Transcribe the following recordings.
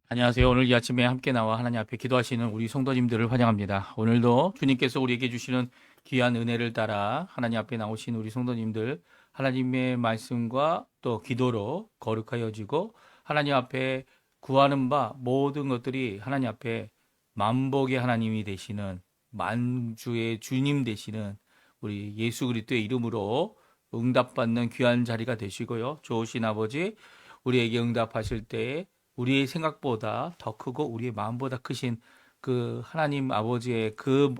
안녕하세요. 오늘 이 아침에 함께 나와 하나님 앞에 기도하시는 우리 성도님들을 환영합니다. 오늘도 주님께서 우리에게 주시는 귀한 은혜를 따라 하나님 앞에 나오신 우리 성도님들 하나님의 말씀과 또 기도로 거룩하여지고 하나님 앞에 구하는 바 모든 것들이 하나님 앞에 만복의 하나님이 되시는 만주의 주님 되시는 우리 예수 그리스도의 이름으로 응답받는 귀한 자리가 되시고요. 좋으신 아버지 우리에게 응답하실 때에 우리의 생각보다 더 크고 우리의 마음보다 크신 그 하나님 아버지의 그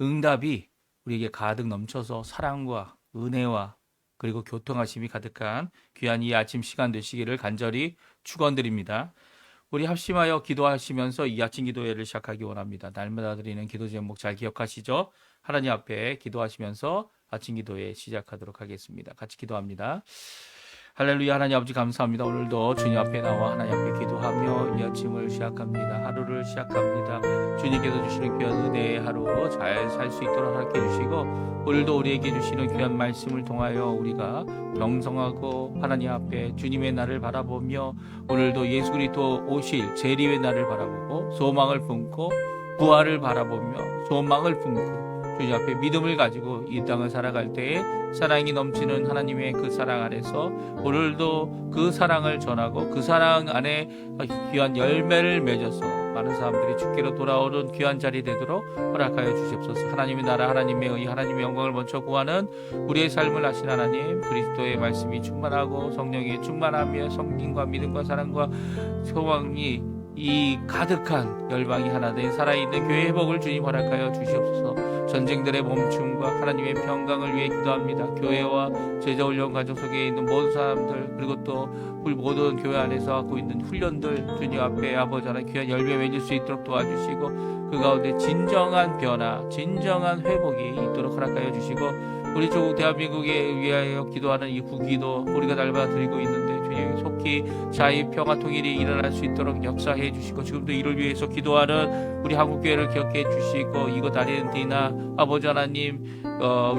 응답이 우리에게 가득 넘쳐서 사랑과 은혜와 그리고 교통하심이 가득한 귀한 이 아침 시간 되시기를 간절히 축원드립니다. 우리 합심하여 기도하시면서 이 아침 기도회를 시작하기 원합니다. 날마다 드리는 기도 제목 잘 기억하시죠? 하나님 앞에 기도하시면서 아침 기도회 시작하도록 하겠습니다. 같이 기도합니다. 할렐루야. 하나님 아버지 감사합니다. 오늘도 주님 앞에 나와 하나님 앞에 기도하며 이 아침을 시작합니다. 하루를 시작합니다. 주님께서 주시는 귀한 은혜의 하루 잘 살 수 있도록 함께 해주시고 오늘도 우리에게 주시는 귀한 말씀을 통하여 우리가 경성하고 하나님 앞에 주님의 날을 바라보며 오늘도 예수 그리스도 오실 재림의 날을 바라보고 소망을 품고 부활을 바라보며 소망을 품고 주님 앞에 믿음을 가지고 이 땅을 살아갈 때에 사랑이 넘치는 하나님의 그 사랑 안에서 오늘도 그 사랑을 전하고 그 사랑 안에 귀한 열매를 맺어서 많은 사람들이 주께로 돌아오는 귀한 자리 되도록 허락하여 주시옵소서. 하나님의 나라 하나님의 의 하나님의 영광을 먼저 구하는 우리의 삶을 아신 하나님 그리스도의 말씀이 충만하고 성령이 충만하며 성김과 믿음과 사랑과 소망이 이 가득한 열방이 하나 된 살아있는 교회의 복을 주님 허락하여 주시옵소서. 전쟁들의 멈춤과 하나님의 평강을 위해 기도합니다. 교회와 제자훈련 가정 속에 있는 모든 사람들 그리고 또 우리 모든 교회 안에서 하고 있는 훈련들 주님 앞에 아버지 하나님 귀한 열매 맺을 수 있도록 도와주시고 그 가운데 진정한 변화 진정한 회복이 있도록 허락하여 주시고 우리 조국 대한민국에 위하여 기도하는 이 구기도 우리가 날마다 드리고 있는데 주님 속히 자유 평화 통일이 일어날 수 있도록 역사해 주시고 지금도 이를 위해서 기도하는 우리 한국교회를 기억해 주시고 이곳 아르헨티나 아버지 하나님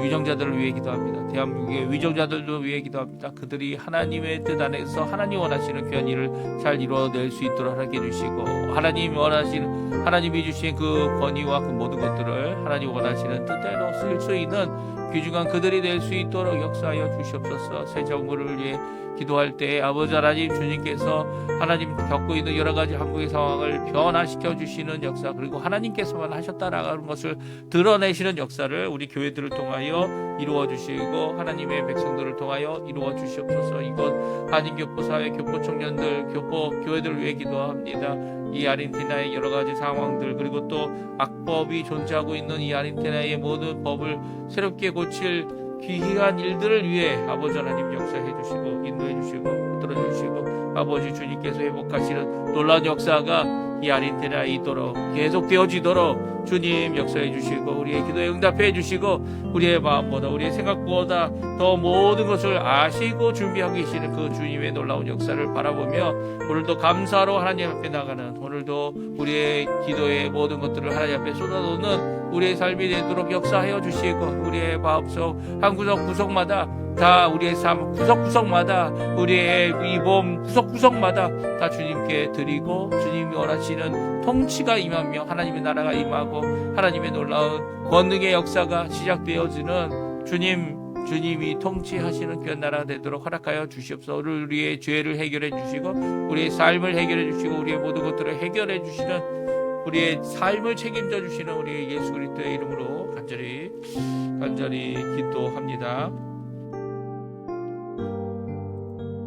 위정자들을 위해 기도합니다. 대한민국의 위정자들도 위해 기도합니다. 그들이 하나님의 뜻 안에서 하나님 원하시는 귀한 일을 잘 이루어낼 수 있도록 하게 해주시고 하나님이 주신 그 권위와 그 모든 것들을 하나님 원하시는 뜻대로 쓸 수 있는 귀중한 그들이 될 수 있도록 역사하여 주시옵소서. 새 정부를 위해 기도할 때 아버지 하나님 주님께서 하나님 겪고 있는 여러 가지 한국의 상황을 변화시켜 주시는 역사 그리고 하나님께서만 하셨다라는 것을 드러내시는 역사를 우리 교회들을 통하여 이루어 주시고 하나님의 백성들을 통하여 이루어 주시옵소서. 이곳 한인교포 사회 교포 청년들 교포 교회들을 위해 기도합니다. 이 아르헨티나의 여러 가지 상황들 그리고 또 악법이 존재하고 있는 이 아르헨티나의 모든 법을 새롭게 고칠 귀한 일들을 위해 아버지 하나님 역사해 주시고 인도해 주시고 붙들어 주시고 아버지 주님께서 회복하시는 놀라운 역사가 이 아르헨티나에 있도록 계속되어지도록 주님 역사해 주시고 우리의 기도에 응답해 주시고 우리의 마음보다 우리의 생각보다 더 모든 것을 아시고 준비하고 계시는 그 주님의 놀라운 역사를 바라보며 오늘도 감사로 하나님 앞에 나가는 오늘도 우리의 기도의 모든 것들을 하나님 앞에 쏟아놓는 우리의 삶이 되도록 역사하여 주시고 우리의 마음속 한 구석구석마다 다 우리의 삶 구석구석마다 우리의 이 몸 구석구석마다 다 주님께 드리고 주님이 원하시는 통치가 임하며 하나님의 나라가 임하고 하나님의 놀라운 권능의 역사가 시작되어지는 주님이 통치하시는 귀한 나라가 되도록 허락하여 주시옵소서. 우리의 죄를 해결해 주시고 우리의 삶을 해결해 주시고 우리의 모든 것들을 해결해 주시는 우리의 삶을 책임져 주시는 우리 예수 그리스도의 이름으로 간절히 기도합니다.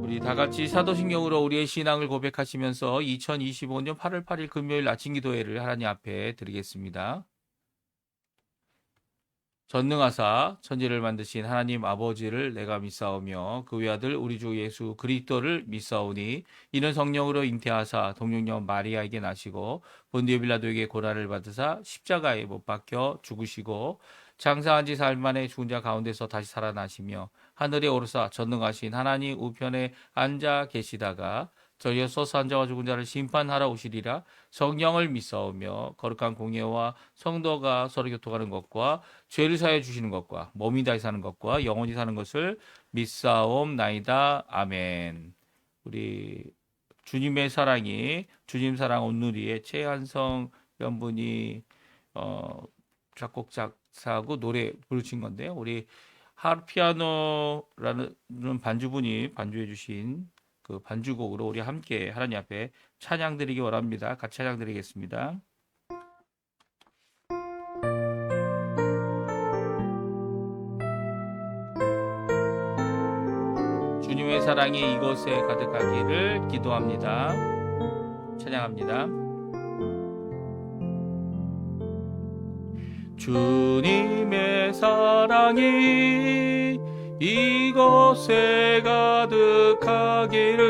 우리 다 같이 사도신경으로 우리의 신앙을 고백하시면서 2025년 8월 8일 금요일 아침 기도회를 하나님 앞에 드리겠습니다. 전능하사 천지를 만드신 하나님 아버지를 내가 믿사오며 그 외아들 우리 주 예수 그리스도를 믿사오니 이는 성령으로 잉태하사 동정녀 마리아에게 나시고 본디오 빌라도에게 고난을 받으사 십자가에 못 박혀 죽으시고 장사한 지 사흘 만에 죽은 자 가운데서 다시 살아나시며 하늘에 오르사 전능하신 하나님 우편에 앉아 계시다가 저희여 서서 앉아와 죽은 자를 심판하러 오시리라. 성령을 믿사오며 거룩한 공예와 성도가 서로 교통하는 것과 죄를 사해 주시는 것과 몸이 다시 사는 것과 영원히 사는 것을 믿사옵나이다. 아멘. 우리 주님의 사랑이 주님 사랑 온누리의 최한성 연분이 작곡 작사하고 노래 부르신 건데요. 우리 하르피아노라는 반주분이 반주해 주신 그 반주곡으로 우리 함께 하나님 앞에 찬양 드리기 원합니다. 같이 찬양 드리겠습니다. 주님의 사랑이 이곳에 가득하기를 기도합니다. 찬양합니다. 주님의 사랑이 이곳에 가득하기를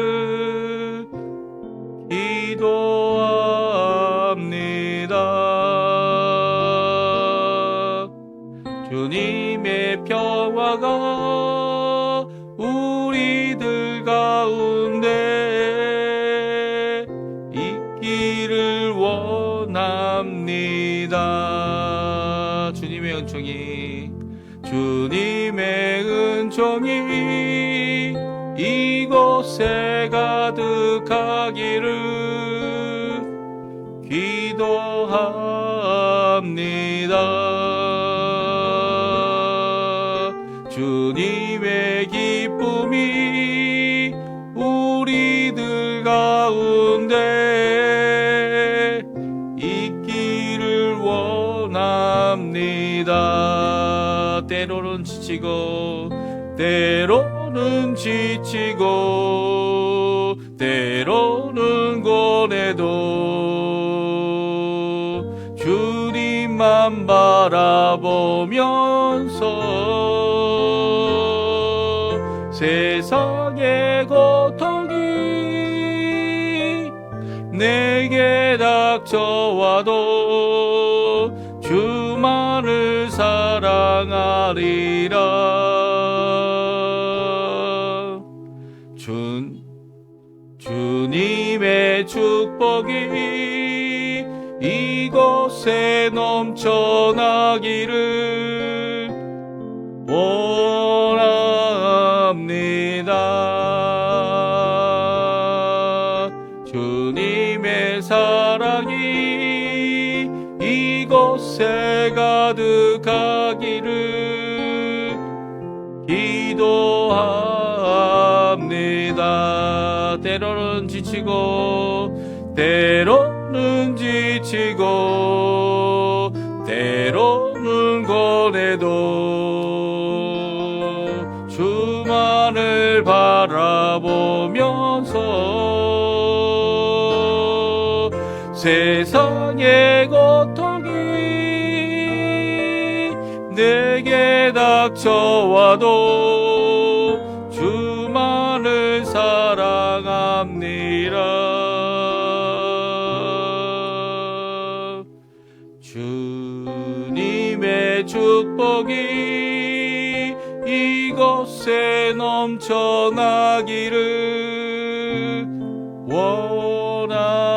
기도합니다. 주님의 평화가 우리들 가운데 있기를 원합니다. 주님의 은총이 이곳에 가득하기를 기도합니다. 주님의 기쁨이 우리들 가운데 있기를 원합니다. 때로는 지치고 때로는 고뇌도 주님만 바라보면서 세상의 고통이 내게 닥쳐와도 주만을 사랑하리라. 주님의 축복이 이곳에 넘쳐나기를 원합니다. 주님의 사랑이 이곳에 가득하기를 기도합니다. 때로는 지치고 때로는 고뇌도 주만을 바라보면서 세상의 고통이 내게 닥쳐와도 주만을 사랑합니다. 주님의 축복이 이곳에 넘쳐나기를 원합니다.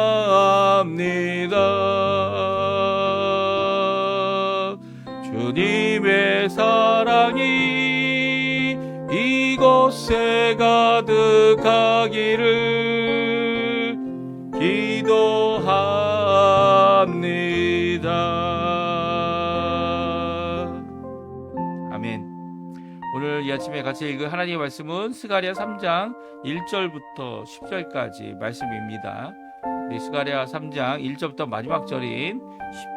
주님의 사랑이 이곳에 가득하기를 기도합니다. 아멘. 오늘 이 아침에 같이 읽을 하나님의 말씀은 스가랴 3장 1절부터 10절까지 말씀입니다. 우리 스가랴 3장 1절부터 마지막 절인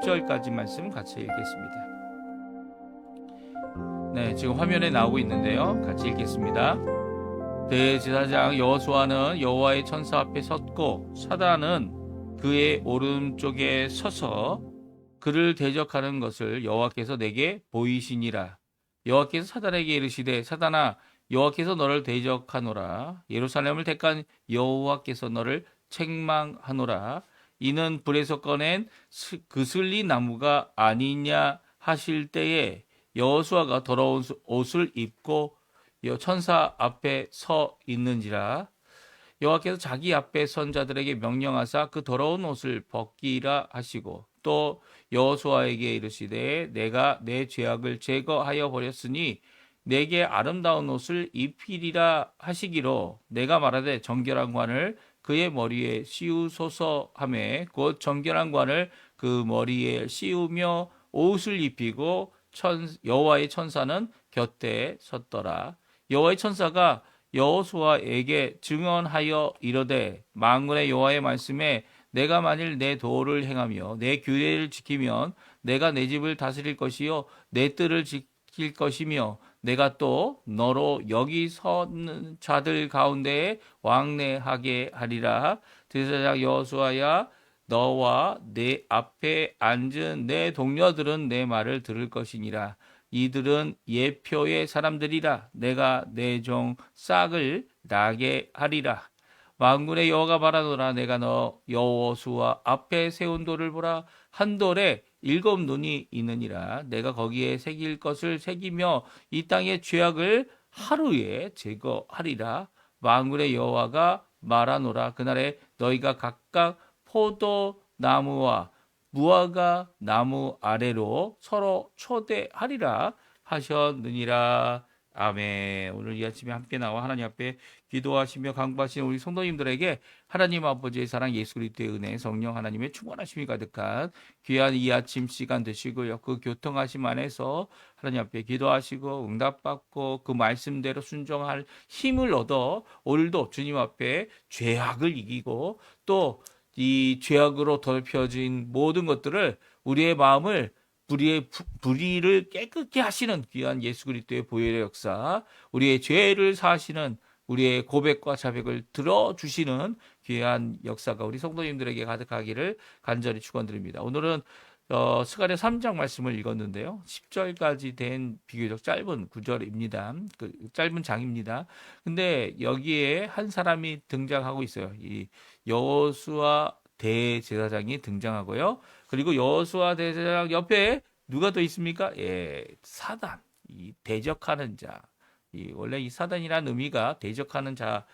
10절까지 말씀 같이 읽겠습니다. 네, 지금 화면에 나오고 있는데요. 같이 읽겠습니다. 대제사장 여호수아는 여호와의 천사 앞에 섰고 사단은 그의 오른쪽에 서서 그를 대적하는 것을 여호와께서 내게 보이시니라. 여호와께서 사단에게 이르시되 사단아 여호와께서 너를 대적하노라. 예루살렘을 택한 여호와께서 너를 책망하노라. 이는 불에서 꺼낸 그슬리 나무가 아니냐 하실 때에 여호수아가 더러운 옷을 입고 천사 앞에 서 있는지라. 여호와께서 자기 앞에 선 자들에게 명령하사 그 더러운 옷을 벗기라 하시고 또 여호수아에게 이르시되 내가 내 죄악을 제거하여 버렸으니 내게 아름다운 옷을 입히리라 하시기로 내가 말하되 정결한 관을 그의 머리에 씌우소서 하매 곧 정결한 관을 그 머리에 씌우며 옷을 입히고 여호와의 천사는 곁에 섰더라. 여호와의 천사가 여호수아에게 증언하여 이르되 만군의 여호와의 말씀에 내가 만일 내 도를 행하며 내 규례를 지키면 내가 내 집을 다스릴 것이요 내 뜰을 지킬 것이며 내가 또 너로 여기 선 자들 가운데에 왕래하게 하리라. 대제사장 여호수아야 너와 내 앞에 앉은 내 동료들은 내 말을 들을 것이니라. 이들은 예표의 사람들이라. 내가 내 종 싹을 나게 하리라. 만군의 여호와가 말하노라. 내가 너 여호수아 앞에 세운 돌을 보라. 한 돌에 7 눈이 있느니라. 내가 거기에 새길 것을 새기며 이 땅의 죄악을 하루에 제거하리라. 만군의 여호와가 말하노라. 그날에 너희가 각각 포도나무와 무화과 나무 아래로 서로 초대하리라 하셨느니라. 아멘. 오늘 이 아침에 함께 나와 하나님 앞에 기도하시며 강구하시는 우리 성도님들에게 하나님 아버지의 사랑, 예수 그리스도의 은혜, 성령 하나님의 충만하심이 가득한 귀한 이 아침 시간 되시고요. 그 교통하심 안에서 하나님 앞에 기도하시고 응답받고 그 말씀대로 순종할 힘을 얻어 오늘도 주님 앞에 죄악을 이기고 또 이 죄악으로 더럽혀진 모든 것들을 우리의 마음을 불의를 깨끗게 하시는 귀한 예수 그리스도의 보혈의 역사, 우리의 죄를 사하시는 우리의 고백과 자백을 들어주시는 귀한 역사가 우리 성도님들에게 가득하기를 간절히 축원드립니다. 오늘은 스가랴 3장 말씀을 읽었는데요. 10절까지 된 비교적 짧은 구절입니다. 그 짧은 장입니다. 근데 여기에 한 사람이 등장하고 있어요. 이 여호수아 대제사장이 등장하고요. 그리고 여호수아 대제사장 옆에 누가 더 있습니까? 예, 사단, 이 대적하는 자. 원래 이 사단이라는 의미가 대적하는 자,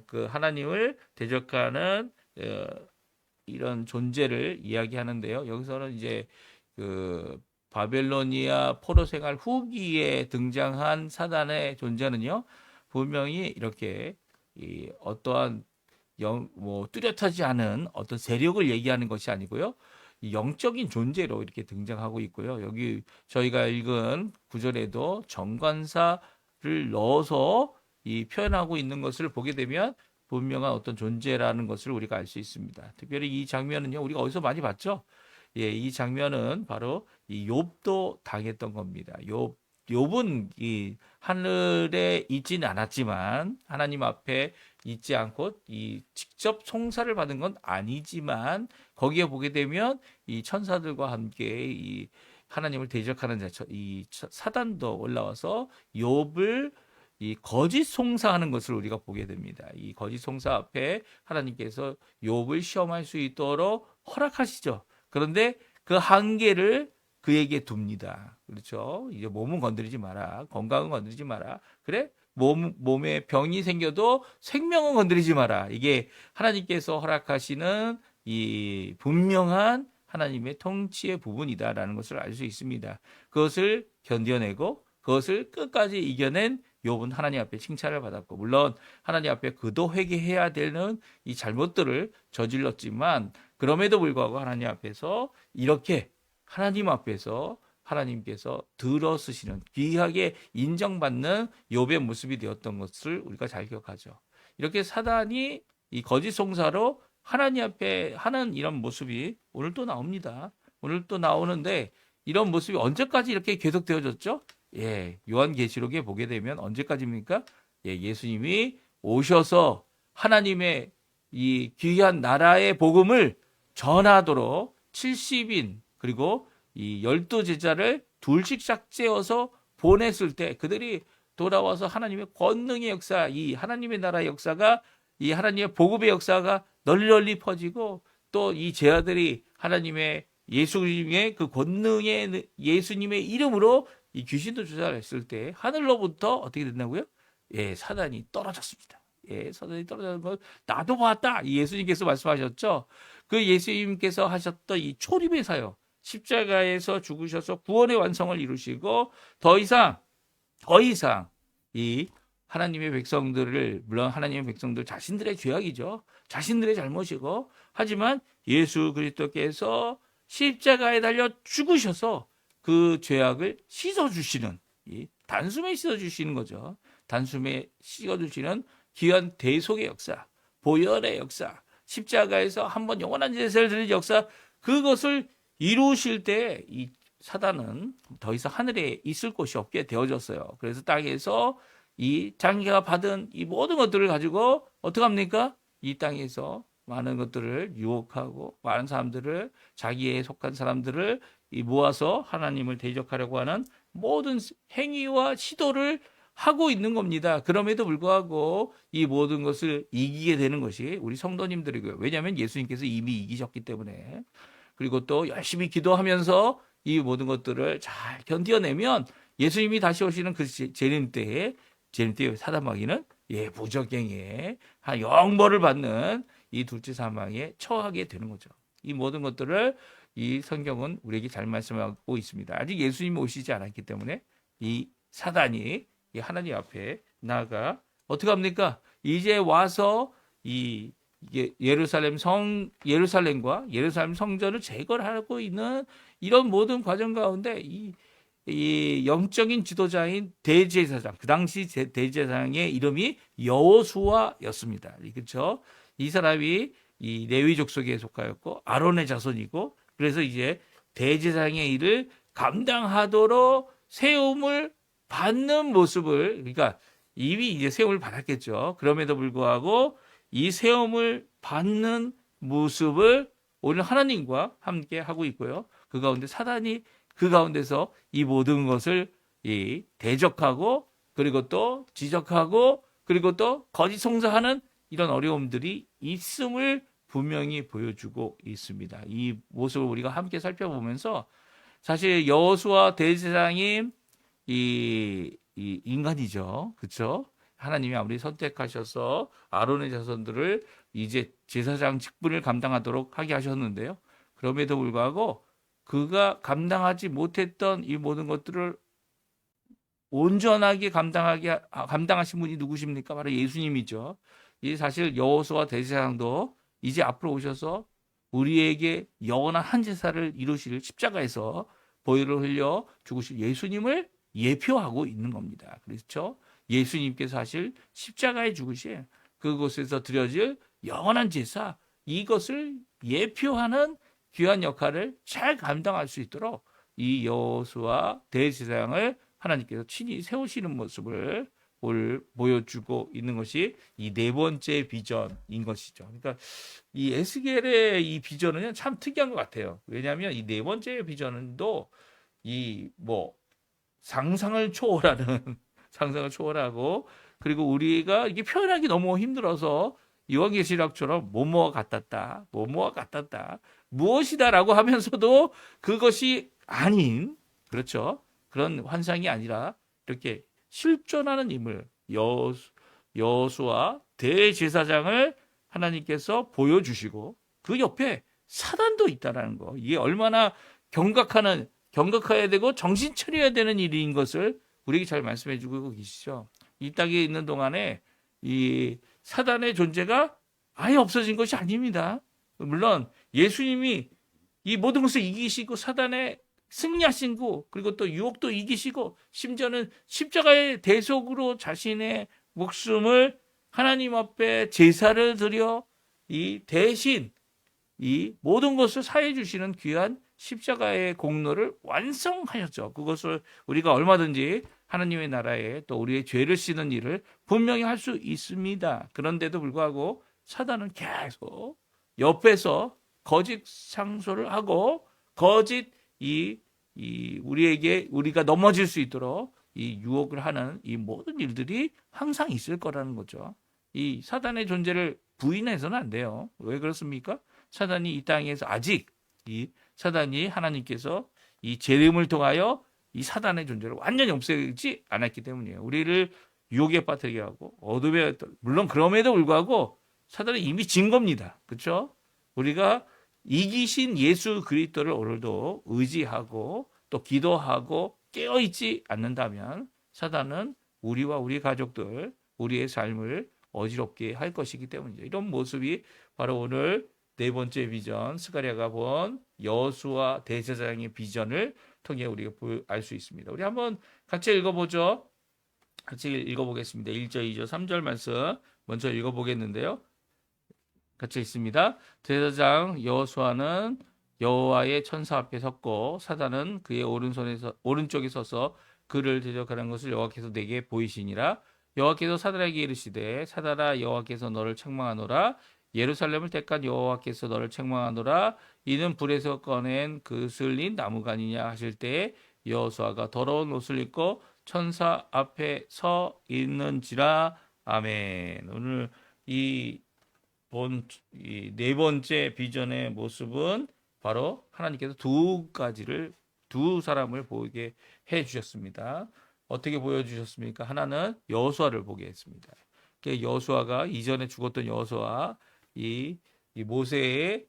그 하나님을 대적하는 이런 존재를 이야기하는데요. 여기서는 이제 그 바벨로니아 포로 생활 후기에 등장한 사단의 존재는요, 분명히 이렇게 어떠한 뚜렷하지 않은 어떤 세력을 얘기하는 것이 아니고요. 영적인 존재로 이렇게 등장하고 있고요. 여기 저희가 읽은 구절에도 정관사를 넣어서 표현하고 있는 것을 보게 되면 분명한 어떤 존재라는 것을 우리가 알 수 있습니다. 특별히 이 장면은요, 우리가 어디서 많이 봤죠? 예, 이 장면은 바로 이 욥도 당했던 겁니다. 욥은 이 하늘에 있지는 않았지만 하나님 앞에 있지 않고 직접 송사를 받은 건 아니지만 거기에 보게 되면 이 천사들과 함께 이 하나님을 대적하는 이 사단도 올라와서 욥을 이 거짓 송사하는 것을 우리가 보게 됩니다. 이 거짓 송사 앞에 하나님께서 욥을 시험할 수 있도록 허락하시죠. 그런데 그 한계를 그에게 둡니다. 그렇죠? 이제 몸은 건드리지 마라. 건강은 건드리지 마라. 그래? 몸에 병이 생겨도 생명은 건드리지 마라. 이게 하나님께서 허락하시는 이 분명한 하나님의 통치의 부분이다라는 것을 알 수 있습니다. 그것을 견뎌내고 그것을 끝까지 이겨낸 욥은 하나님 앞에 칭찬을 받았고, 물론 하나님 앞에 그도 회개해야 되는 이 잘못들을 저질렀지만 그럼에도 불구하고 하나님 앞에서 이렇게 하나님 앞에서 하나님께서 들어쓰시는 귀하게 인정받는 욥의 모습이 되었던 것을 우리가 잘 기억하죠. 이렇게 사단이 이 거짓 송사로 하나님 앞에 하는 이런 모습이 오늘 또 나옵니다. 오늘 또 나오는데 이런 모습이 언제까지 이렇게 계속되어졌죠? 예, 요한계시록에 보게 되면 언제까지입니까? 예, 예수님이 오셔서 하나님의 이 귀한 나라의 복음을 전하도록 70인 그리고 이 12제자를 둘씩 짝지어서 보냈을 때 그들이 돌아와서 하나님의 권능의 역사, 이 하나님의 나라의 역사가 이 하나님의 복음의 역사가 널리 퍼지고 또 이 제자들이 하나님의 예수님의 그 권능의 예수님의 이름으로 이 귀신도 쫓아냈을 때 하늘로부터 어떻게 됐나고요? 예, 사단이 떨어졌습니다. 예, 사단이 떨어지는 걸 나도 봤다. 이 예수님께서 말씀하셨죠. 그 예수님께서 하셨던 이 초림의 사역, 십자가에서 죽으셔서 구원의 완성을 이루시고 더 이상 이 하나님의 백성들을, 물론 하나님의 백성들 자신들의 죄악이죠. 자신들의 잘못이고, 하지만 예수 그리스도께서 십자가에 달려 죽으셔서 그 죄악을 씻어주시는, 이 단숨에 씻어주시는 거죠. 단숨에 씻어주시는 귀한 대속의 역사, 보혈의 역사, 십자가에서 한번 영원한 제사를 드릴 역사, 그것을 이루실 때 이 사단은 더 이상 하늘에 있을 곳이 없게 되어졌어요. 그래서 땅에서 이 자기가 받은 이 모든 것들을 가지고 어떻게 합니까? 이 땅에서 많은 것들을 유혹하고 많은 사람들을, 자기에 속한 사람들을 모아서 하나님을 대적하려고 하는 모든 행위와 시도를 하고 있는 겁니다. 그럼에도 불구하고 이 모든 것을 이기게 되는 것이 우리 성도님들이고요. 왜냐하면 예수님께서 이미 이기셨기 때문에. 그리고 또 열심히 기도하면서 이 모든 것들을 잘 견뎌내면 예수님이 다시 오시는 그 재림 때에 사단마귀는 무적행에 영벌을 받는 이 둘째 사망에 처하게 되는 거죠. 이 모든 것들을 이 성경은 우리에게 잘 말씀하고 있습니다. 아직 예수님이 오시지 않았기 때문에 이 사단이 이 하나님 앞에 나아가 어떻게 합니까? 이제 와서 예루살렘과 예루살렘 성전을 제거하고 있는 이런 모든 과정 가운데 이 영적인 지도자인 대제사장, 그 당시 대제사장의 이름이 여호수아였습니다. 그렇죠? 이 사람이 이 레위 족속에 속하였고 아론의 자손이고, 그래서 이제 대제사장의 일을 감당하도록 세움을 받는 모습을, 그러니까 이미 이제 세움을 받았겠죠. 그럼에도 불구하고 이 세움을 받는 모습을 오늘 하나님과 함께 하고 있고요. 그 가운데 사단이 그 가운데서 이 모든 것을 대적하고, 그리고 또 지적하고, 그리고 또 거짓 송사하는 이런 어려움들이 있음을 분명히 보여주고 있습니다. 이 모습을 우리가 함께 살펴보면서 사실 여호수아 대제사장이 이 인간이죠. 그렇죠? 하나님이 아무리 선택하셔서 아론의 자손들을 이제 제사장 직분을 감당하도록 하게 하셨는데요. 그럼에도 불구하고 그가 감당하지 못했던 이 모든 것들을 온전하게 감당하신 분이 누구십니까? 바로 예수님이죠. 이 사실 여호수아 대제사장도 이제 앞으로 오셔서 우리에게 영원한 한 제사를 이루실, 십자가에서 보혈을 흘려 죽으실 예수님을 예표하고 있는 겁니다. 그렇죠? 예수님께서 사실 십자가에 죽으신 그곳에서 드려질 영원한 제사, 이것을 예표하는 귀한 역할을 잘 감당할 수 있도록 이 여호수아 대제사장을 하나님께서 친히 세우시는 모습을 보여주고 있는 것이 이 네 번째 비전인 것이죠. 그러니까 이 에스겔의 이 비전은 참 특이한 것 같아요. 왜냐하면 이 네 번째 비전도 상상을 초월하는 상상을 초월하고, 그리고 우리가 이게 표현하기 너무 힘들어서 요한계시록처럼 뭐뭐와 같았다, 무엇이다라고 하면서도 그것이 아닌, 그렇죠? 그런 환상이 아니라 이렇게 실존하는 인물 여호수아 대제사장을 하나님께서 보여주시고 그 옆에 사단도 있다라는 거, 이게 얼마나 경각해야 되고 정신 차려야 되는 일인 것을 우리에게 잘 말씀해 주고 계시죠. 이 땅에 있는 동안에 이 사단의 존재가 아예 없어진 것이 아닙니다. 물론 예수님이 이 모든 것을 이기시고 사단의 승리하시고, 그리고 또 유혹도 이기시고, 심지어는 십자가의 대속으로 자신의 목숨을 하나님 앞에 제사를 드려 이 대신 이 모든 것을 사해 주시는 귀한 십자가의 공로를 완성하셨죠. 그것을 우리가 얼마든지 하나님의 나라에 또 우리의 죄를 씻는 일을 분명히 할 수 있습니다. 그런데도 불구하고 사단은 계속 옆에서 거짓 상소를 하고 거짓 우리가 넘어질 수 있도록 이 유혹을 하는 이 모든 일들이 항상 있을 거라는 거죠. 이 사단의 존재를 부인해서는 안 돼요. 왜 그렇습니까? 사단이 이 땅에서 아직 사단이 하나님께서 이 재림을 통하여 이 사단의 존재를 완전히 없애지 않았기 때문이에요. 우리를 유혹에 빠뜨리게 하고 어둠에, 물론 그럼에도 불구하고 사단은 이미 진 겁니다. 그렇죠? 우리가 이기신 예수 그리스도를 오늘도 의지하고 또 기도하고 깨어있지 않는다면 사단은 우리와 우리 가족들, 우리의 삶을 어지럽게 할 것이기 때문이죠. 이런 모습이 바로 오늘 네 번째 비전, 스가랴가 본 여호수아 대제사장의 비전을 통해 우리가 알 수 있습니다. 우리 한번 같이 읽어보죠. 같이 읽어보겠습니다. 1절, 2절, 3절 말씀 먼저 읽어보겠는데요. 같이 읽습니다. 대제사장 여호수아는 여호와의 천사 앞에 섰고 사단은 그의 오른쪽에 서서 그를 대적하는 것을 여호와께서 내게 보이시니라. 여호와께서 사단에게 이르시되 사단아 여호와께서 너를 책망하노라. 예루살렘을 택한 여호와께서 너를 책망하노라. 이는 불에서 꺼낸 그 슬린 나무가 아니냐 하실 때에 여호수아가 더러운 옷을 입고 천사 앞에 서 있는지라. 아멘. 오늘 이 네 번째 비전의 모습은 바로 하나님께서 두 사람을 보게 해 주셨습니다. 어떻게 보여주셨습니까? 하나는 여호수아를 보게 했습니다. 여호수아가 이전에 죽었던 여호수아, 이 모세의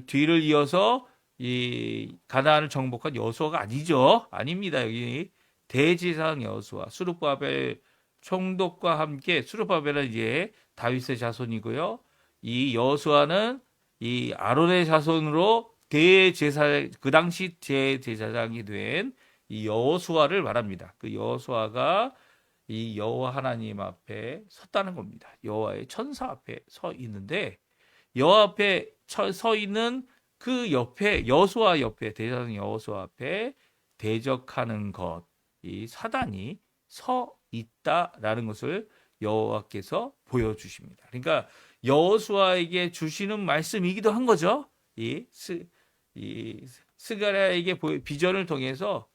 뒤를 이어서 이 가나안을 정복한 여호수아가 아니죠. 아닙니다. 여기 대제사장 여호수아, 스룹바벨 총독과 함께, 스룹바벨은 이제 다윗의 자손이고요. 이 여호수아는 이 아론의 자손으로 그 당시 대제사장이 된 이 여호수아를 말합니다. 그 여호수아가 이 여호와 하나님 앞에 섰다는 겁니다. 여호와의 천사 앞에 서 있는데 여호와 앞에 서 있는 그 옆에 여호수아 옆에 대제사장 여호수아 앞에 대적하는 것, 이 사단이 서 있다라는 것을 여호와께서 보여주십니다. 그러니까 여호수아에게 주시는 말씀이기도 한 거죠. 이 스가랴에게 비전을 통해서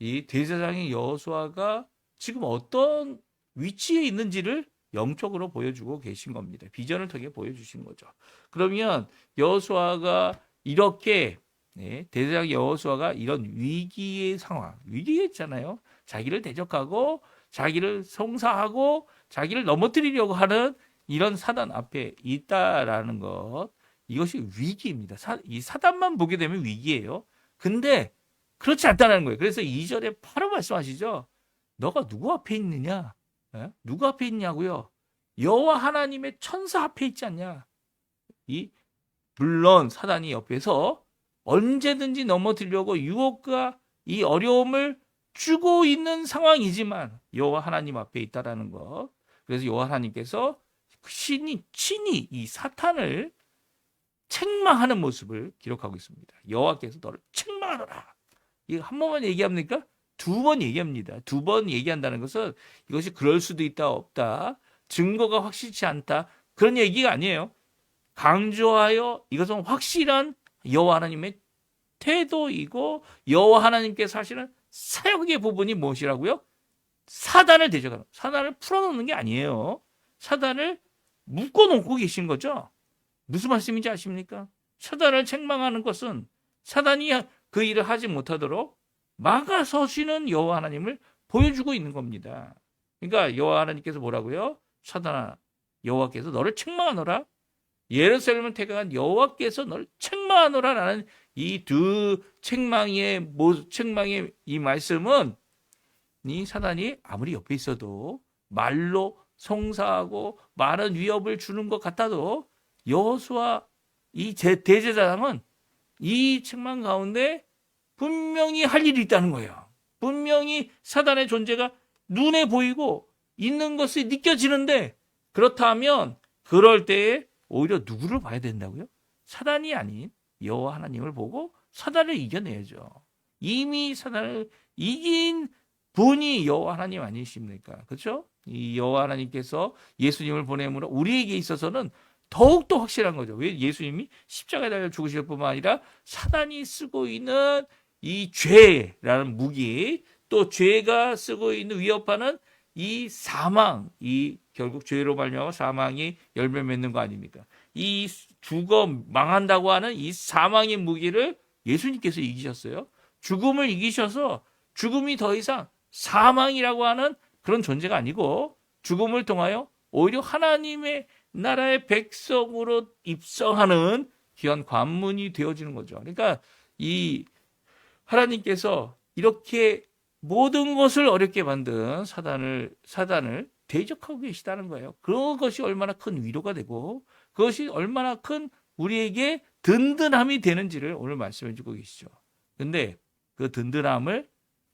이 대제사장의 여호수아가 지금 어떤 위치에 있는지를 영적으로 보여주고 계신 겁니다. 비전을 통해 보여주신 거죠. 그러면 여호수아가 이렇게 대제사장 여호수아가 이런 위기의 상황, 위기였잖아요. 자기를 대적하고 자기를 송사하고 자기를 넘어뜨리려고 하는 이런 사단 앞에 있다라는 것, 이것이 위기입니다. 이 사단만 보게 되면 위기예요. 근데 그렇지 않다는 거예요. 그래서 2절에 바로 말씀하시죠. 너가 누구 앞에 있느냐? 누구 앞에 있냐고요? 여호와 하나님의 천사 앞에 있지 않냐? 물론 사단이 옆에서 언제든지 넘어뜨리려고 유혹과 이 어려움을 주고 있는 상황이지만 여호와 하나님 앞에 있다라는 것. 그래서 여호와 하나님께서 친히 이 사탄을 책망하는 모습을 기록하고 있습니다. 여호와께서 너를 책망하노라. 이거 한 번만 얘기합니까? 두 번 얘기합니다. 두 번 얘기한다는 것은 이것이 그럴 수도 있다 없다, 증거가 확실치 않다, 그런 얘기가 아니에요. 강조하여 이것은 확실한 여호와 하나님의 태도이고 여호와 하나님께서 하시는 사역의 부분이 무엇이라고요? 사단을 대적하는, 사단을 풀어놓는 게 아니에요. 사단을 묶어놓고 계신 거죠. 무슨 말씀인지 아십니까? 사단을 책망하는 것은 사단이 그 일을 하지 못하도록 막아서시는 여호와 하나님을 보여주고 있는 겁니다. 그러니까 여호와 하나님께서 뭐라고요? 사단아, 여호와께서 너를 책망하노라. 예루살렘을 택한 여호와께서 너를 책망하노라라는 이 두 책망의 이 말씀은 이 사단이 아무리 옆에 있어도 말로 송사하고 많은 위협을 주는 것 같아도 여호수아 이 대제사장은 이 책망 가운데 분명히 할 일이 있다는 거예요. 분명히 사단의 존재가 눈에 보이고 있는 것이 느껴지는데, 그렇다면 그럴 때에 오히려 누구를 봐야 된다고요? 사단이 아닌 여호와 하나님을 보고 사단을 이겨내야죠. 이미 사단을 이긴 분이 여호와 하나님 아니십니까? 그렇죠? 이 여호와 하나님께서 예수님을 보내므로 우리에게 있어서는 더욱더 확실한 거죠. 왜? 예수님이 십자가에 달려 죽으실 뿐만 아니라 사단이 쓰고 있는 이 죄라는 무기, 또 죄가 쓰고 있는 위협하는 이 사망, 이 결국 죄로 말미암아 사망이 열매 맺는 거 아닙니까? 이 죽어 망한다고 하는 이 사망의 무기를 예수님께서 이기셨어요. 죽음을 이기셔서 죽음이 더 이상 사망이라고 하는 그런 존재가 아니고 죽음을 통하여 오히려 하나님의 나라의 백성으로 입성하는 귀한 관문이 되어지는 거죠. 그러니까 이 하나님께서 이렇게 모든 것을 어렵게 만든 사단을 대적하고 계시다는 거예요. 그것이 얼마나 큰 위로가 되고 그것이 얼마나 큰 우리에게 든든함이 되는지를 오늘 말씀해 주고 계시죠. 근데 그 든든함을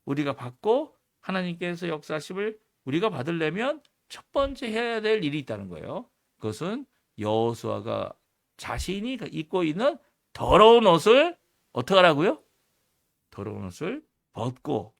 우리가 받고 하나님께서 역사하심을 우리가 받으려면 첫 번째 해야 될 일이 있다는 거예요. 그것은 여호수아가 자신이 입고 있는 더러운 옷을 어떻게 하라고요? 더러운 옷을 벗고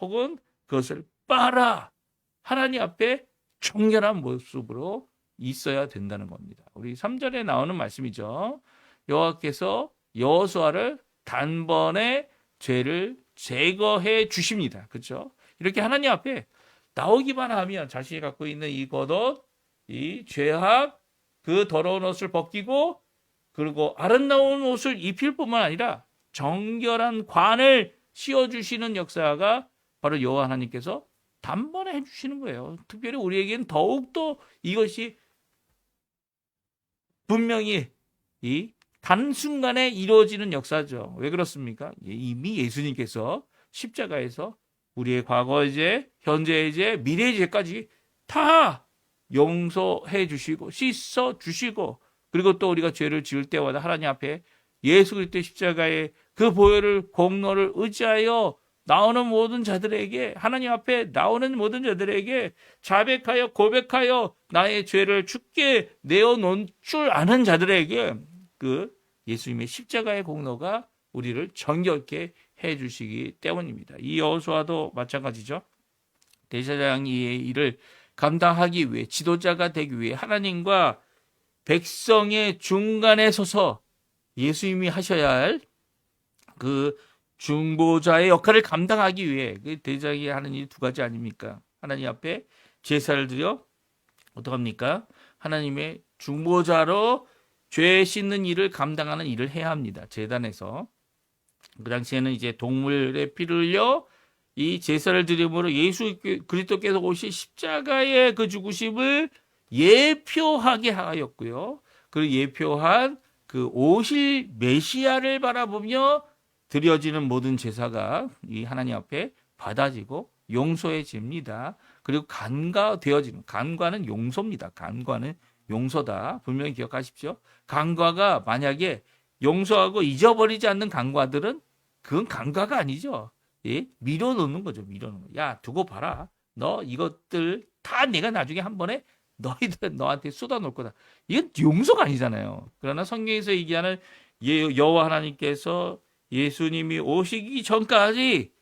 혹은 그것을 빨아 하나님 앞에 정결한 모습으로 있어야 된다는 겁니다. 우리 3절에 나오는 말씀이죠. 여호와께서 여호수아를 단번에 죄를 제거해 주십니다. 그렇죠? 이렇게 하나님 앞에 나오기만 하면 자신이 갖고 있는 이 겉옷, 이 죄악, 그 더러운 옷을 벗기고 그리고 아름다운 옷을 입힐 뿐만 아니라 정결한 관을 씌워주시는 역사가 바로 여호와 하나님께서 단번에 해주시는 거예요. 특별히 우리에게는 더욱더 이것이 분명히 이 단순간에 이루어지는 역사죠. 왜 그렇습니까? 이미 예수님께서 십자가에서 우리의 과거의 죄, 현재의 죄, 미래의 죄까지 다 용서해 주시고 씻어 주시고 그리고 또 우리가 죄를 지을 때마다 하나님 앞에 예수 그리스도의 십자가의 그 보혈을 공로를 의지하여 나오는 모든 자들에게 하나님 앞에 나오는 모든 자들에게 자백하여 고백하여 나의 죄를 주께 내어놓은 줄 아는 자들에게 그 예수님의 십자가의 공로가 우리를 정결케 해주시기 때문입니다. 이 여호수아도 마찬가지죠. 대제사장이 이 일을 감당하기 위해 지도자가 되기 위해 하나님과 백성의 중간에 서서 예수님이 하셔야 할 그 중보자의 역할을 감당하기 위해 그 대제사장이 하는 일이 두 가지 아닙니까? 하나님 앞에 제사를 드려 어떡합니까? 하나님의 중보자로 죄 씻는 일을 감당하는 일을 해야 합니다. 제단에서. 그 당시에는 이제 동물의 피를 흘려 이 제사를 드림으로 예수 그리스도께서 오신 십자가의 그 죽으심을 예표하게 하였고요. 그 예표한 그 오실 메시아를 바라보며 드려지는 모든 제사가 이 하나님 앞에 받아지고 용서해집니다. 그리고 간과되어지는, 간과는 용서입니다. 간과는 용서다. 분명히 기억하십시오. 간과가 만약에 용서하고 잊어버리지 않는 간과들은 그건 간과가 아니죠. 예? 밀어놓는 거죠. 밀어놓는 거. 야, 두고 봐라. 너 이것들 다 내가 나중에 한 번에 너희들 너한테 쏟아놓을 거다. 이건 용서가 아니잖아요. 그러나 성경에서 얘기하는 여호와 하나님께서 예수님이 오시기 전까지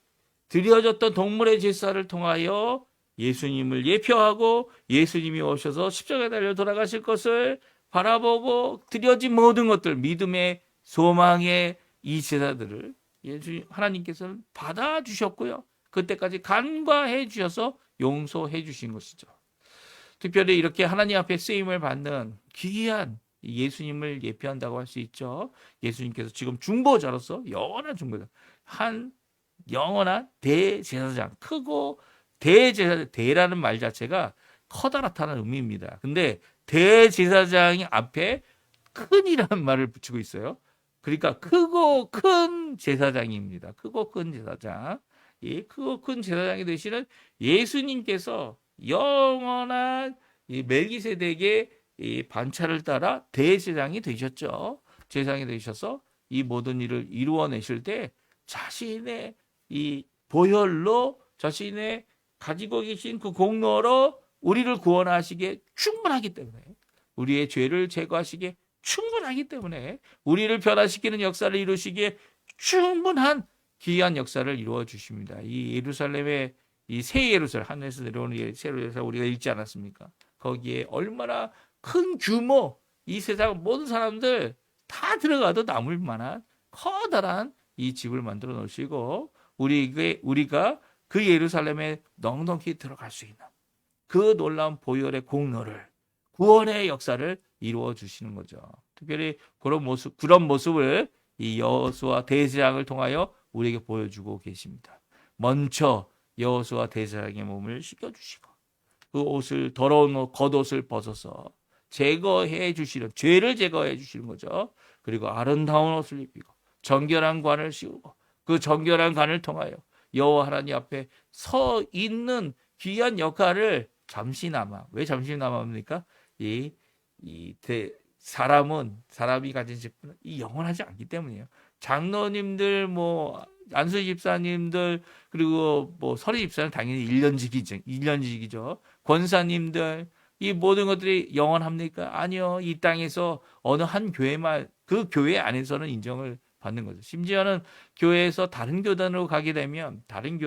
드려졌던 동물의 제사를 통하여 예수님을 예표하고 예수님이 오셔서 십자가에 달려 돌아가실 것을 바라보고 드려진 모든 것들, 믿음의 소망의 이 제사들을 하나님께서는 받아주셨고요. 그때까지 간과해 주셔서 용서해 주신 것이죠. 특별히 이렇게 하나님 앞에 쓰임을 받는 귀한 예수님을 예표한다고 할 수 있죠. 예수님께서 지금 중보자로서 영원한 중보자, 한 영원한 대제사장, 크고 대제사장, 대라는 말 자체가 커다랗다는 의미입니다. 근데 대제사장이 앞에 큰이라는 말을 붙이고 있어요. 그러니까 크고 큰 제사장입니다. 크고 큰 제사장. 이 크고 큰 제사장이 되시는 예수님께서 영원한 이 멜기세덱의 이 반차를 따라 대제사장이 되셨죠. 제사장이 되셔서 이 모든 일을 이루어내실 때 자신의 이 보혈로 자신의 가지고 계신 그 공로로 우리를 구원하시기에 충분하기 때문에 우리의 죄를 제거하시기에 충분하기 때문에 우리를 변화시키는 역사를 이루시기에 충분한 귀한 역사를 이루어 주십니다. 이 예루살렘의 이 새 예루살렘, 하늘에서 내려오는 새 예루살렘 우리가 읽지 않았습니까? 거기에 얼마나 큰 규모, 이 세상 모든 사람들 다 들어가도 남을 만한 커다란 이 집을 만들어 놓으시고 우리가 그 예루살렘에 넉넉히 들어갈 수 있는 그 놀라운 보혈의 공로를 구원의 역사를 이루어 주시는 거죠. 특별히 그런 모습을 이 여호수아 대제사장을 통하여 우리에게 보여주고 계십니다. 먼저 여호수아 대제사장의 몸을 씻겨주시고 그 옷을 더러운 겉옷을 벗어서 제거해 주시는 죄를 제거해 주시는 거죠. 그리고 아름다운 옷을 입히고 정결한 관을 씌우고 그 정결한 관을 통하여 여호와 하나님 앞에 서 있는 귀한 역할을 잠시나마. 왜 잠시나마입니까? 사람이 가진 직분은 이 영원하지 않기 때문이에요. 장로님들, 뭐 안수 집사님들, 그리고 뭐 서리 집사는 당연히 1년직이죠. 권사님들, 이 모든 것들이 영원합니까? 아니요. 이 땅에서 어느 한 교회만, 그 교회 안에서는 인정을 받는 거죠. 심지어는 교회에서 다른 교단으로 가게 되면, 다른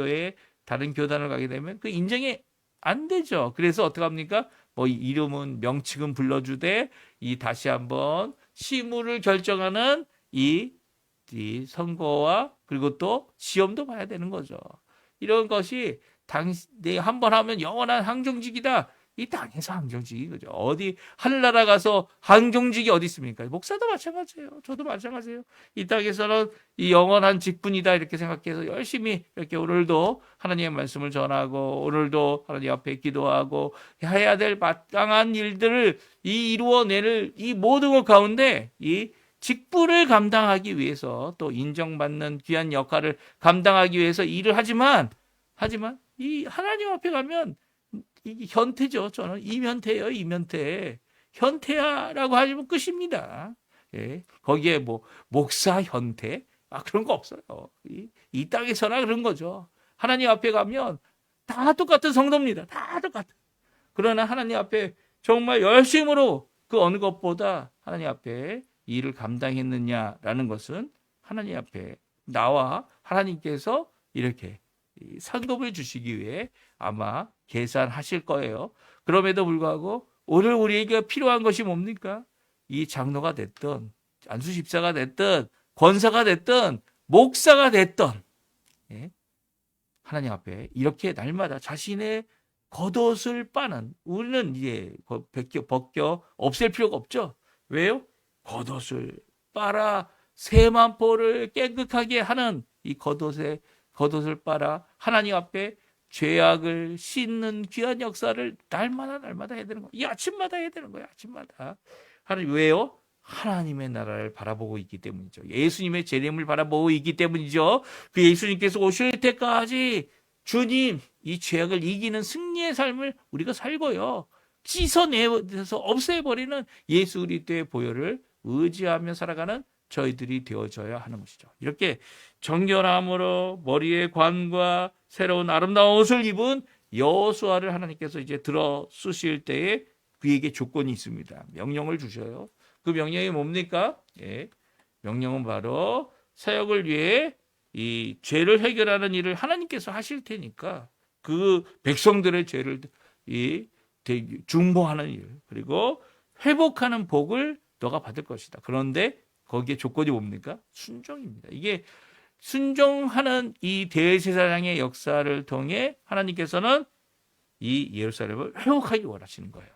교단으로 가게 되면 그 인정이 안 되죠. 그래서 어떡합니까? 뭐 이름은 명칭은 불러주되 이 다시 한번 시무를 결정하는 이 선거와 그리고 또 시험도 봐야 되는 거죠. 이런 것이 내가 한번 하면 영원한 항정직이다. 이 땅에서 항정직이 그죠. 어디 하늘나라 가서 항정직이 어디 있습니까? 목사도 마찬가지예요. 저도 마찬가지예요. 이 땅에서는 이 영원한 직분이다 이렇게 생각해서 열심히 이렇게 오늘도 하나님의 말씀을 전하고 오늘도 하나님 앞에 기도하고 해야 될 마땅한 일들을 이루어낼 이 모든 것 가운데 이 직분을 감당하기 위해서 또 인정받는 귀한 역할을 감당하기 위해서 일을 하지만 이 하나님 앞에 가면 이게 현태죠. 저는 이면태예요. 이면태. 현태야라고 하시면 끝입니다. 예. 거기에 뭐 목사 현태 그런 거 없어요. 이 땅에서나 그런 거죠. 하나님 앞에 가면 다 똑같은 성도입니다. 다 똑같아. 그러나 하나님 앞에 정말 열심으로 그 어느 것보다 하나님 앞에 일을 감당했느냐라는 것은 하나님 앞에 나와 하나님께서 이렇게 상급을 주시기 위해 아마 계산하실 거예요. 그럼에도 불구하고 오늘 우리에게 필요한 것이 뭡니까? 이 장로가 됐든 안수집사가 됐든 권사가 됐든 목사가 됐든 하나님 앞에 이렇게 날마다 자신의 겉옷을 빠는 우리는 이제 벗겨 없앨 필요가 없죠. 왜요? 겉옷을 빨아 세만포를 깨끗하게 하는 이 겉옷을 빨아 하나님 앞에 죄악을 씻는 귀한 역사를 날마다 해야 되는 거예요. 이 아침마다 해야 되는 거예요. 아침마다. 하나님 왜요? 하나님의 나라를 바라보고 있기 때문이죠. 예수님의 재림을 바라보고 있기 때문이죠. 그 예수님께서 오실 때까지 주님 이 죄악을 이기는 승리의 삶을 우리가 살고요. 씻어내서 없애버리는 예수 그리스도의 보혈을 의지하며 살아가는 저희들이 되어져야 하는 것이죠. 이렇게 정결함으로 머리에 관과 새로운 아름다운 옷을 입은 여호수아를 하나님께서 이제 들어 쓰실 때에 그에게 조건이 있습니다. 명령을 주셔요. 그 명령이 뭡니까? 명령은 바로 사역을 위해 이 죄를 해결하는 일을 하나님께서 하실 테니까 그 백성들의 죄를 중보하는 일 그리고 회복하는 복을 너가 받을 것이다. 그런데 거기에 조건이 뭡니까? 순종입니다. 이게 순종하는 이 대제사장의 역사를 통해 하나님께서는 이 예루살렘을 회복하기 원하시는 거예요.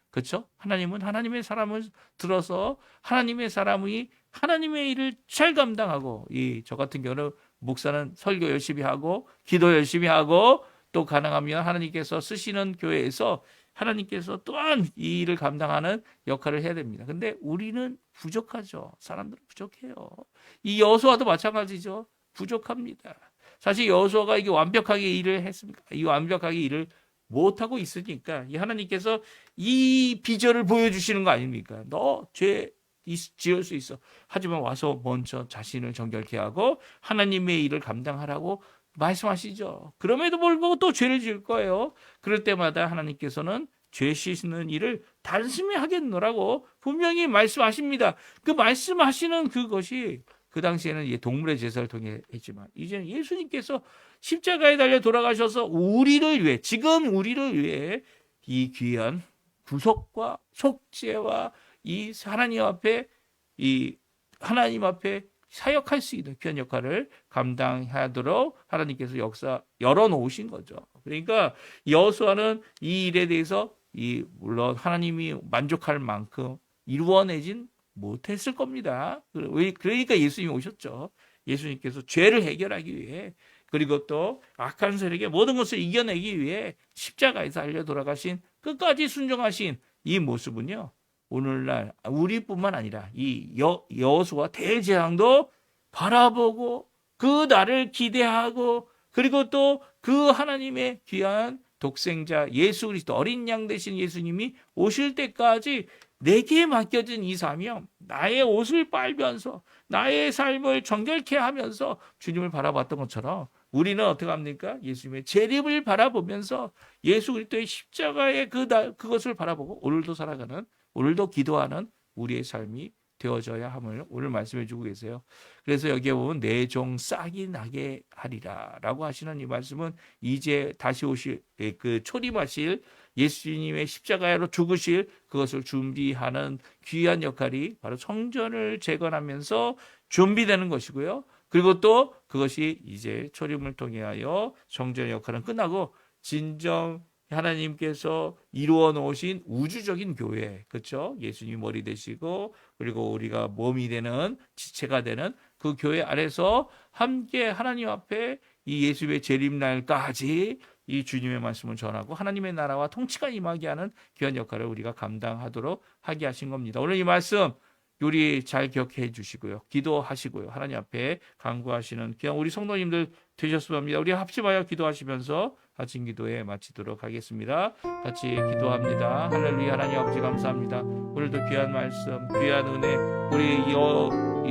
그렇죠? 하나님은 하나님의 사람을 들어서 하나님의 사람이 하나님의 일을 잘 감당하고 저 같은 경우는 목사는 설교 열심히 하고 기도 열심히 하고 또 가능하면 하나님께서 쓰시는 교회에서 하나님께서 또한 이 일을 감당하는 역할을 해야 됩니다. 근데 우리는 부족하죠. 사람들은 부족해요. 이 여호수아도 마찬가지죠. 부족합니다. 사실 여호수아가 이게 완벽하게 일을 했습니까? 이 완벽하게 일을 못하고 있으니까 이 하나님께서 이 비전을 보여주시는 거 아닙니까? 너 죄 지을 수 있어. 하지만 와서 먼저 자신을 정결케 하고 하나님의 일을 감당하라고 말씀하시죠. 그럼에도 불구하고 또 죄를 지을 거예요. 그럴 때마다 하나님께서는 죄 씻는 일을 단숨에 하겠노라고 분명히 말씀하십니다. 그 말씀하시는 그것이 그 당시에는 동물의 제사를 통해 했지만 이제는 예수님께서 십자가에 달려 돌아가셔서 우리를 위해 지금 우리를 위해 이 귀한 구속과 속죄와 이 하나님 앞에 사역할 수 있는 귀한 역할을 감당하도록 하나님께서 열어놓으신 거죠. 그러니까 여호수아는 이 일에 대해서 물론 하나님이 만족할 만큼 이루어내진 못했을 겁니다. 그러니까 예수님이 오셨죠. 예수님께서 죄를 해결하기 위해 그리고 또 악한 세력의 모든 것을 이겨내기 위해 십자가에서 달려 돌아가신 끝까지 순종하신 이 모습은요. 오늘날 우리뿐만 아니라 이 여호수아 대제사장도 바라보고 그 날을 기대하고 그리고 또 그 하나님의 귀한 독생자 예수 그리스도 어린 양 되신 예수님이 오실 때까지 내게 맡겨진 이 사명, 나의 옷을 빨면서 나의 삶을 정결케 하면서 주님을 바라봤던 것처럼 우리는 어떻게 합니까? 예수님의 재림을 바라보면서 예수 그리스도의 십자가의 그것을 바라보고 오늘도 살아가는, 오늘도 기도하는 우리의 삶이 되어져야 함을 오늘 말씀해 주고 계세요. 그래서 여기에 보면 내 종 싹이 나게 하리라 라고 하시는 이 말씀은 이제 다시 오실 그 초림하실 예수님의 십자가로 죽으실 그것을 준비하는 귀한 역할이 바로 성전을 재건하면서 준비되는 것이고요. 그리고 또 그것이 이제 초림을 통하여 성전의 역할은 끝나고 진정 하나님께서 이루어 놓으신 우주적인 교회, 그렇죠? 예수님이 머리 되시고 그리고 우리가 몸이 되는 지체가 되는 그 교회 안에서 함께 하나님 앞에 이 예수의 재림날까지 이 주님의 말씀을 전하고 하나님의 나라와 통치가 임하게 하는 귀한 역할을 우리가 감당하도록 하게 하신 겁니다. 오늘 이 말씀 우리 잘 기억해 주시고요. 기도하시고요. 하나님 앞에 간구하시는 귀한 우리 성도님들 되셨으면 합니다. 우리 합심하여 기도하시면서 아침 기도에 마치도록 하겠습니다. 같이 기도합니다. 할렐루야. 하나님 아버지 감사합니다. 오늘도 귀한 말씀, 귀한 은혜, 우리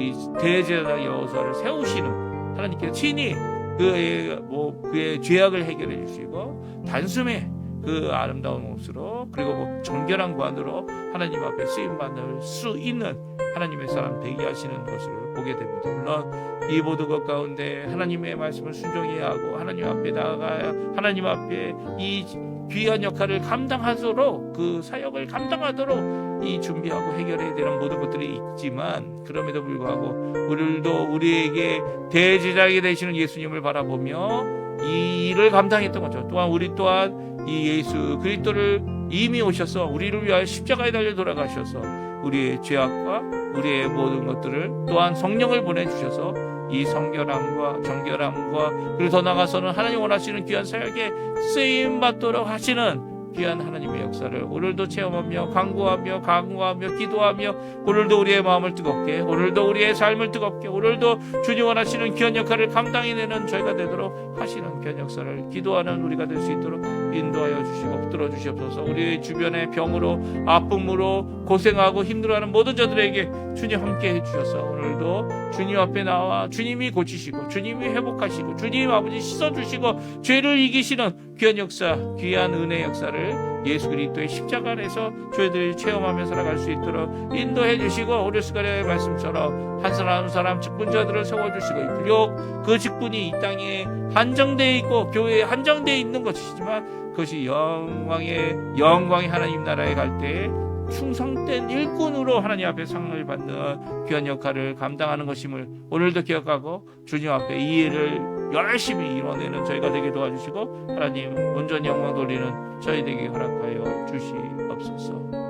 이 대제사장 여호수아를 세우시는 하나님께서 친히 그의 죄악을 해결해 주시고 단숨에 그 아름다운 옷으로 그리고 정결한 관으로 하나님 앞에 쓰임 받을 수 있는 하나님의 사람 되게 하시는 것을 보게 됩니다. 물론 이 모든 것 가운데 하나님의 말씀을 순종해야 하고 하나님 앞에 나아가야 하나님 앞에 이 귀한 역할을 감당하도록 그 사역을 감당하도록 이 준비하고 해결해야 되는 모든 것들이 있지만 그럼에도 불구하고 오늘도 우리에게 대제사장이 되시는 예수님을 바라보며 이 일을 감당했던 거죠. 또한 우리 또한 이 예수 그리스도를 이미 오셔서 우리를 위하여 십자가에 달려 돌아가셔서 우리의 죄악과 우리의 모든 것들을 또한 성령을 보내주셔서 이 성결함과 정결함과 그리고 더 나아가서는 하나님 원하시는 귀한 사역에 쓰임받도록 하시는 귀한 하나님의 역사를 오늘도 체험하며 간구하며 기도하며 오늘도 우리의 마음을 뜨겁게 오늘도 우리의 삶을 뜨겁게 오늘도 주님 원하시는 귀한 역할을 감당해내는 저희가 되도록 하시는 귀한 역사를 기도하는 우리가 될 수 있도록 인도하여 주시고 붙들어 주시옵소서. 우리 주변의 병으로 아픔으로 고생하고 힘들어하는 모든 자들에게 주님 함께 해주셔서 오늘도 주님 앞에 나와 주님이 고치시고 주님이 회복하시고 주님 아버지 씻어주시고 죄를 이기시는 귀한 역사 귀한 은혜 역사를 예수 그리스도의 십자가 안에서 저희들이 체험하며 살아갈 수 있도록 인도해 주시고 오늘 시간의 말씀처럼 한 사람 한 사람 직분자들을 세워주시고 비록 그 직분이 이 땅에 한정되어 있고 교회에 한정되어 있는 것이지만 그것이 영광의 하나님 나라에 갈 때 충성된 일꾼으로 하나님 앞에 상을 받는 귀한 역할을 감당하는 것임을 오늘도 기억하고 주님 앞에 이 일을 열심히 이뤄내는 저희가 되게 도와주시고 하나님 온전히 영광 돌리는 저희에게 허락하여 주시옵소서.